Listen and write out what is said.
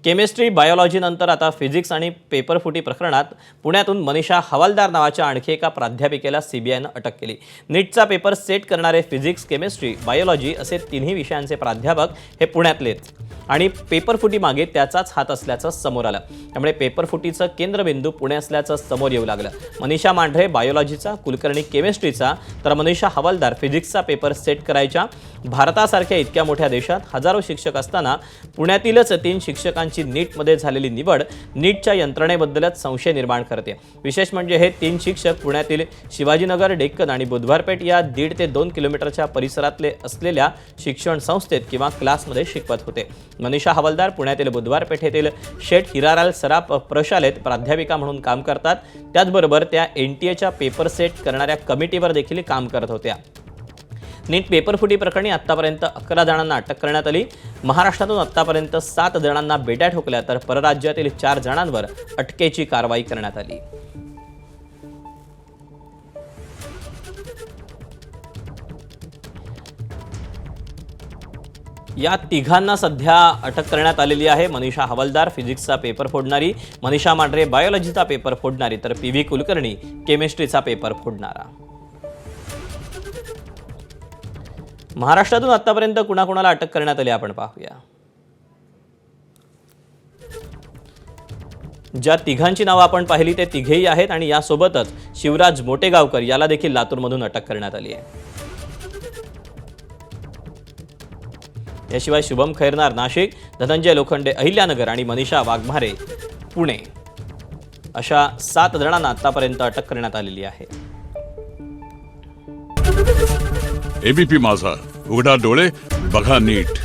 Chemistry biology नंतर आता physics आणि पेपरफुटी प्रकरणात पुण्यातून मनीषा हवालदार नावाच्या आणखी एका प्राध्यापिकेला सीबीआयनं अटक केली। नीटचा पेपर सेट करणारे फिजिक्स, केमिस्ट्री, बायोलॉजी असे तिन्ही विषयांचे प्राध्यापक हे पुण्यातलेच आणि पेपरफुटी मागे त्याचाच हात असल्याचं समोर आलं। त्यामुळे पेपरफुटीचं केंद्रबिंदू पुणे असल्याचं समोर येऊ लागलं। मनीषा मांढरे बायोलॉजीचा, कुलकर्णी केमिस्ट्रीचा तर मनीषा हवालदार फिजिक्सचा पेपर सेट करायच्या। भारतासारख्या इतक्या मोठ्या देशात हजारो शिक्षक असताना पुण्यातीलच 3 शिक्षकांची नीटमध्ये झालेली निवड नीटच्या यंत्रणेबद्दलच संशय निर्माण करते। विशेष म्हणजे हे 3 शिक्षक पुण्यातील शिवाजीनगर, डेक्कन आणि बुधवारपेठ या 1.5 ते 2 किलोमीटरच्या परिसरातले असलेल्या शिक्षण संस्थेत किंवा क्लासमध्ये शिकवत होते। मनीषा हवालदार पुण्यातील बुधवारपेठेतील शेठ हिरालाल सराफ प्रशालेत प्राध्यापिका म्हणून काम करतात। त्याचबरोबर त्या एनटीएच्या पेपर सेट करणाऱ्या कमिटीवर देखील काम करत होत्या। नीट पेपरफुटी प्रकरणी आतापर्यंत 11 जणांना अटक करण्यात आली। महाराष्ट्रातून आतापर्यंत 7 जणांना बेड्या ठोकल्या तर परराज्यातील 4 जणांवर अटकेची कारवाई करण्यात आली। या तिघांना सध्या अटक करण्यात आलेली आहे। मनीषा हवालदार फिजिक्सचा पेपर फोडणारी, मनीषा मांढरे बायोलॉजीचा पेपर फोडणारी तर पीव्ही कुलकर्णी केमिस्ट्रीचा पेपर फोडणारा। महाराष्ट्रातून आतापर्यंत कुणाकुणाला अटक करण्यात आली आपण पाहूया। ज्या तिघांची नावं आपण पाहिली ते तिघेही आहेत आणि यासोबतच शिवराज मोटेगावकर याला देखील लातूरमधून अटक करण्यात आली आहे। याशिवाय शुभम खैरनार नाशिक, धनंजय लोखंडे अहिल्यानगर आणि मनीषा वाघमारे पुणे अशा 7 जणांना आतापर्यंत अटक करण्यात आलेली आहे। एबीपी माझा, उघडा डोळे बघा नीट।